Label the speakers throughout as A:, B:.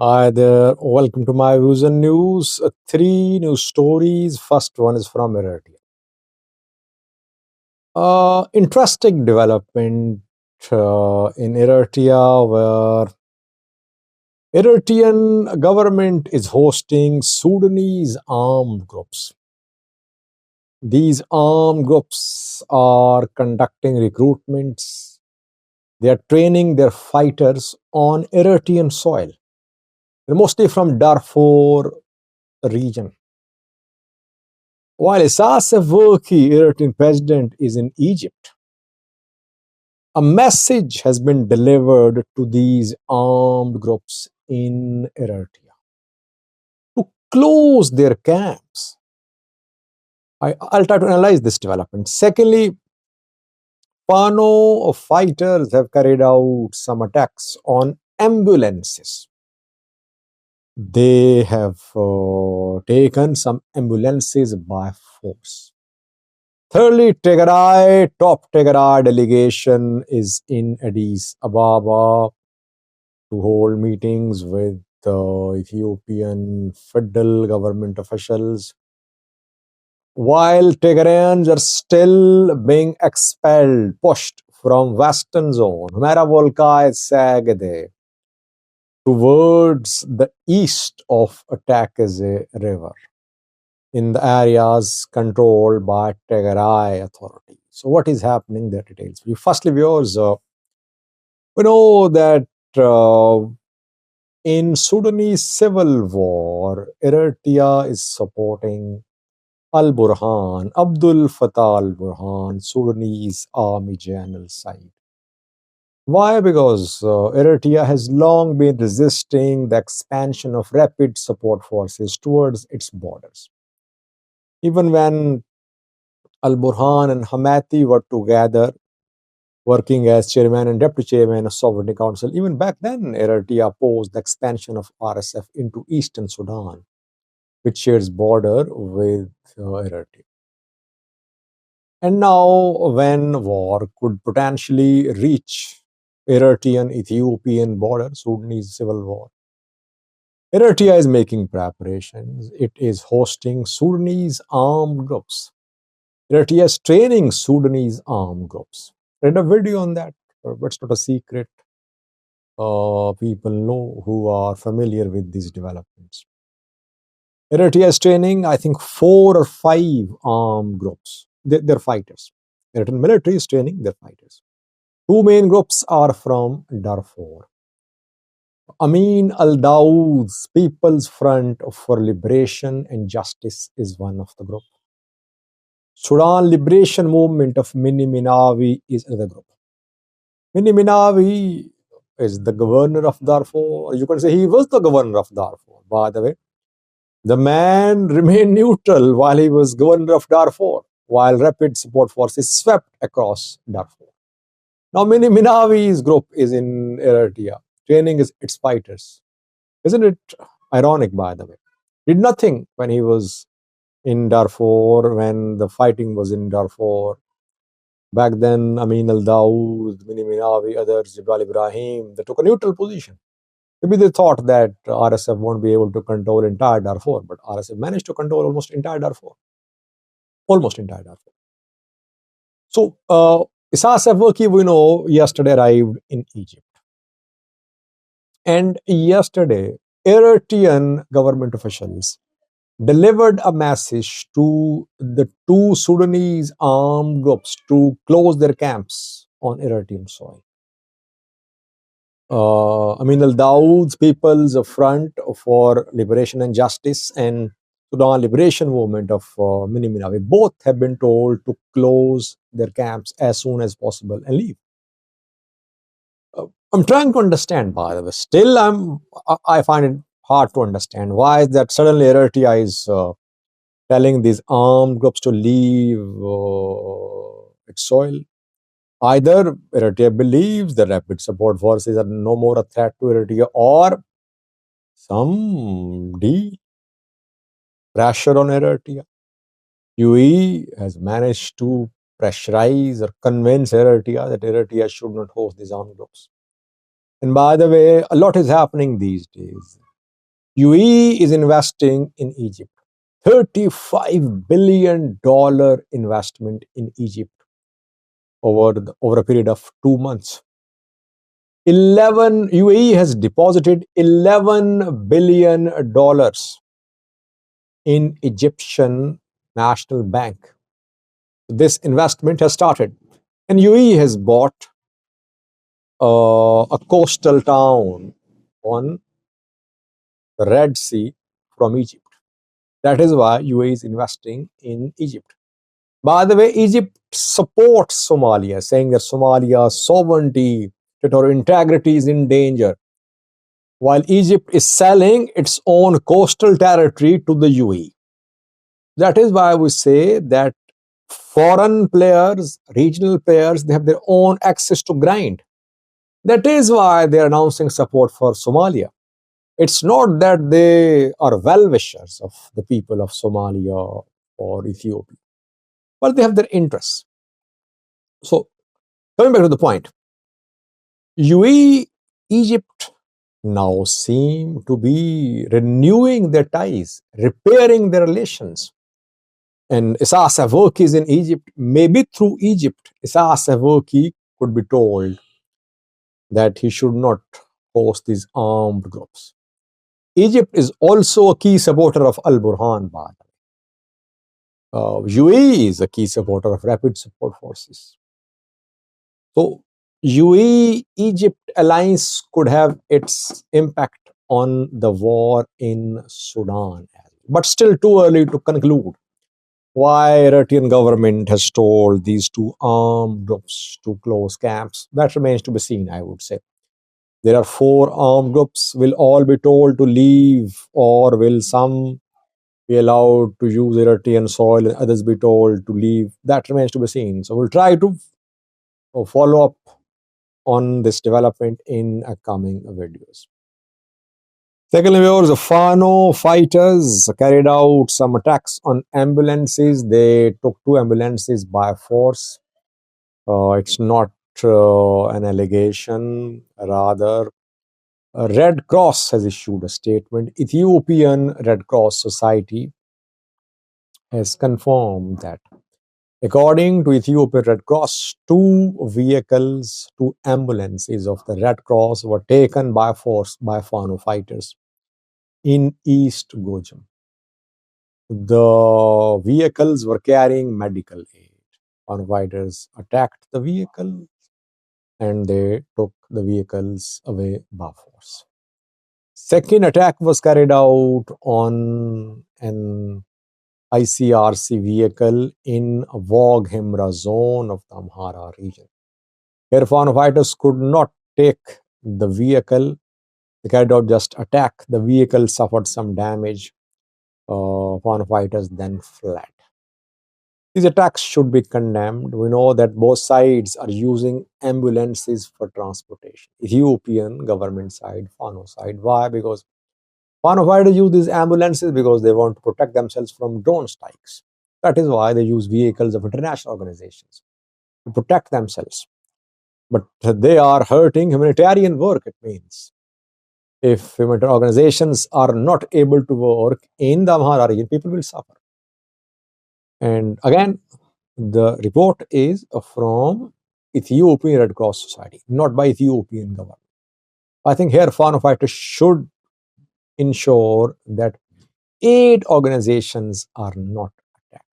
A: Hi there, welcome to my views and news. Three news stories. First one is from Eritrea. Interesting development in Eritrea, where Eritrean government is hosting Sudanese armed groups. These armed groups are conducting recruitments. They are training their fighters on Eritrean soil. They're mostly from Darfur region. While Isaias Afwerki, Eritrean president, is in Egypt, a message has been delivered to these armed groups in Eritrea to close their camps. I'll try to analyze this development. Secondly, Fano fighters have carried out some attacks on ambulances. They have taken some ambulances by force. Thirdly, Tigray, top Tigray delegation is in Addis Ababa to hold meetings with Ethiopian federal government officials. While Tigrayans are still being expelled, pushed from western zone, Humera Volkai Sagade, towards the east of Atakeze River, in the areas controlled by Tigray authority. So what is happening? The details. Firstly, viewers, we know that in Sudanese civil war, Eritrea is supporting Al-Burhan, Abdul Fattah al-Burhan, Sudanese army general side. Why? Because Eritrea has long been resisting the expansion of rapid support forces towards its borders. Even when Al-Burhan and Hamati were together, working as chairman and deputy chairman of Sovereignty Council, even back then, Eritrea opposed the expansion of RSF into eastern Sudan, which shares border with Eritrea. And now, when war could potentially reach Eritrean-Ethiopian border, Sudanese civil war, Eritrea is making preparations. It is hosting Sudanese armed groups. Eritrea is training Sudanese armed groups. I read a video on that, but it's not a secret. People know who are familiar with these developments. Eritrea is training, I think, 4 or 5 armed groups. They're fighters. Eritrean military is training their fighters. 2 main groups are from Darfur. Amin al-Dawood's People's Front for Liberation and Justice is one of the groups. Sudan Liberation Movement of Mini Minawi is another group. Mini Minawi is the governor of Darfur. You can say he was the governor of Darfur, by the way. The man remained neutral while he was governor of Darfur, while rapid support forces swept across Darfur. Now, Mini Minawi's group is in Eritrea, training its fighters. Isn't it ironic, by the way? Did nothing when he was in Darfur, when the fighting was in Darfur. Back then, Amin al-Dawood, Mini Minawi, others, Jibril Ibrahim, they took a neutral position. Maybe they thought that RSF won't be able to control entire Darfur, but RSF managed to control almost entire Darfur. Almost entire Darfur. So, Isaias Afwerki, we know, yesterday arrived in Egypt. And yesterday, Eritrean government officials delivered a message to the 2 Sudanese armed groups to close their camps on Eritrean soil. Amin al-Dawood's People's Front for Liberation and Justice and Sudan Liberation Movement of Mini Minawi both have been told to close their camps as soon as possible and leave. I'm trying to understand, by the way. Still, I find it hard to understand why is that suddenly Eritrea is telling these armed groups to leave its soil. Either Eritrea believes the rapid support forces are no more a threat to Eritrea, or some deal, pressure on Eritrea. UAE has managed to pressurize or convince Eritrea that Eritrea should not host these armed groups. And by the way, a lot is happening these days. UAE is investing in Egypt. $35 billion investment in Egypt over a period of 2 months. 11 UAE has deposited $11 billion in Egyptian National Bank. This investment has started, and UAE has bought a coastal town on the Red Sea from Egypt. That is why UAE is investing in Egypt. By the way, Egypt supports Somalia, saying that Somalia's sovereignty, territorial integrity is in danger, while Egypt is selling its own coastal territory to the UAE. That is why we say that foreign players, regional players, they have their own access to grind. That is why they are announcing support for Somalia. It's not that they are well-wishers of the people of Somalia or Ethiopia, but they have their interests. So, coming back to the point, UAE, Egypt now seem to be renewing their ties, repairing their relations. And Isaias Afwerki is in Egypt. Maybe through Egypt, Isaias Afwerki could be told that he should not host these armed groups. Egypt is also a key supporter of Al Burhan. UAE is a key supporter of Rapid Support Forces. So, UAE Egypt alliance could have its impact on the war in Sudan. But still too early to conclude why Eritrean government has told these two armed groups to close camps. That remains to be seen, I would say. There are 4 armed groups. Will all be told to leave, or will some be allowed to use Eritrean soil and others be told to leave? That remains to be seen. So we'll try to follow up on this development in upcoming videos. Secondly, viewers, the Fano fighters carried out some attacks on ambulances. They took 2 ambulances by force. It's not an allegation, rather Red Cross has issued a statement. Ethiopian Red Cross Society has confirmed that, according to Ethiopian Red Cross, 2 vehicles, 2 ambulances of the Red Cross were taken by force by Fano fighters in East Gojam. The vehicles were carrying medical aid. Fano fighters attacked the vehicle and they took the vehicles away by force. Second attack was carried out on an ICRC vehicle in Wog Himra zone of the Amhara region. Here, Fano fighters could not take the vehicle. They carried out just attack. The vehicle suffered some damage. Fano fighters then fled. These attacks should be condemned. We know that both sides are using ambulances for transportation. Ethiopian government side, Fano side. Why? Because Fano fighters use these ambulances because they want to protect themselves from drone strikes. That is why they use vehicles of international organizations to protect themselves. But they are hurting humanitarian work, it means. If humanitarian organizations are not able to work in the Amhara region, people will suffer. And again, the report is from Ethiopian Red Cross Society, not by Ethiopian government. I think here Fano fighters should ensure that aid organizations are not attacked.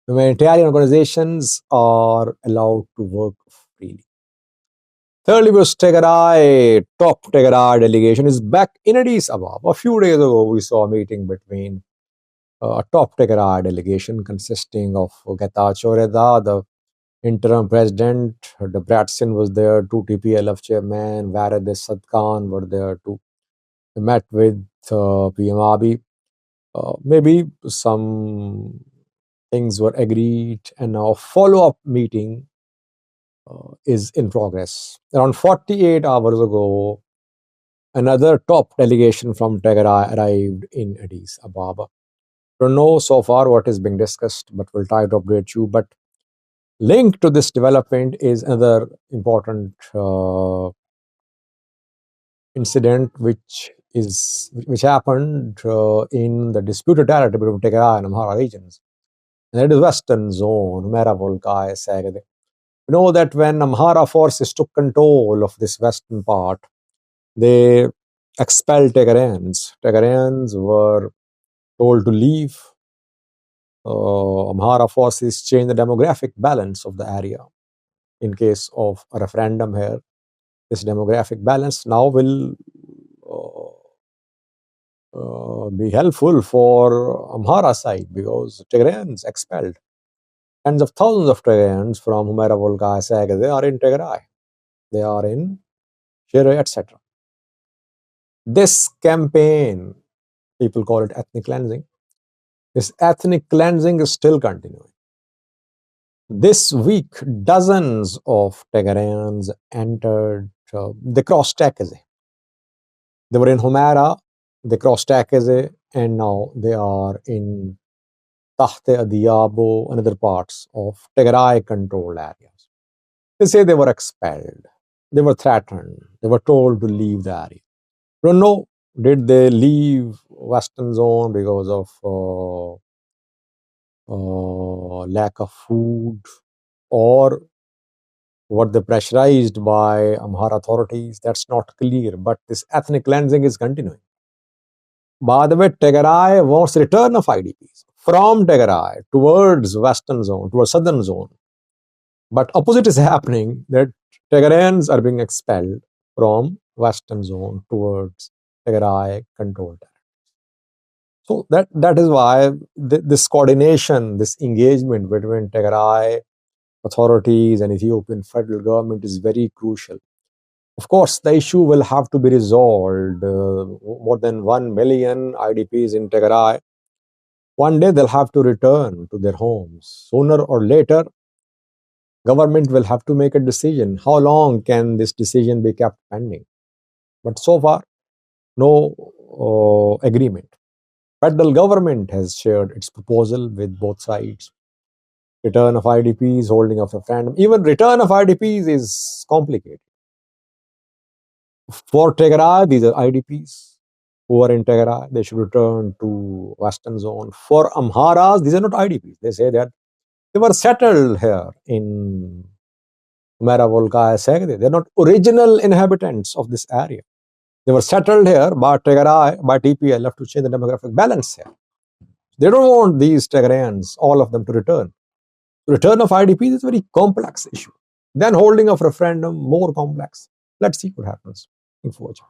A: Humanitarian organizations are allowed to work freely. Thirdly, was Tigray, top Tigray delegation is back in Addis Ababa. A few days ago, we saw a meeting between a top Tigray delegation consisting of Getachew Reda, the interim president, Debretsion was there, 2 TPLF chairman, Vared Sadkan were there too. They met with PM Abiy. Maybe some things were agreed, and now a follow-up meeting is in progress. Around 48 hours ago, another top delegation from Tigray arrived in Addis Ababa. Don't know so far what is being discussed, but we'll try to update you. But linked to this development is another important incident which which happened in the disputed territory between Tigray and Amhara regions. And that is western zone, Humera Volkaya Sagade. You know that when Amhara forces took control of this western part, they expelled Tigrayans. Tigrayans were told to leave. Amhara forces changed the demographic balance of the area. In case of a referendum here, this demographic balance now will be helpful for Amhara side because Tigrayans expelled. Tens of thousands of Tigrayans from Humera Volga, Sag, they are in Tigray. They are in Shire, etc. This campaign, people call it ethnic cleansing. This ethnic cleansing is still continuing. This week, dozens of Tigrayans entered, they crossed Tekeze. They were in Humera, they crossed Tekeze, and now they are in Tahte Adiabo and other parts of Tigray controlled areas. They say they were expelled, they were threatened, they were told to leave the area. Don't know, did they leave Western Zone because of lack of food, or were they pressurized by Amhara authorities? That's not clear, but this ethnic cleansing is continuing. By the way, Tigray wants return of IDPs from Tigray towards Western Zone, towards Southern Zone. But opposite is happening, that Tigrayans are being expelled from Western Zone towards Tigray controlled area. So that is why this coordination, this engagement between Tigray authorities and Ethiopian federal government is very crucial. Of course, the issue will have to be resolved. More than 1 million IDPs in Tigray, one day they'll have to return to their homes. Sooner or later, government will have to make a decision. How long can this decision be kept pending? But so far, no agreement. Federal government has shared its proposal with both sides. Return of IDPs, holding of referendum. Even return of IDPs is complicated. For Tigray, these are IDPs who are in Tigray. They should return to Western Zone. For Amharas, these are not IDPs. They say that they were settled here in Humera Volkaya Segde. They're not original inhabitants of this area. They were settled here by Tigray, by TPLF to change the demographic balance here. They don't want these Tigrayans, all of them, to return. Return of IDPs is a very complex issue. Then holding of referendum, more complex. Let's see what happens. Thanks for watching.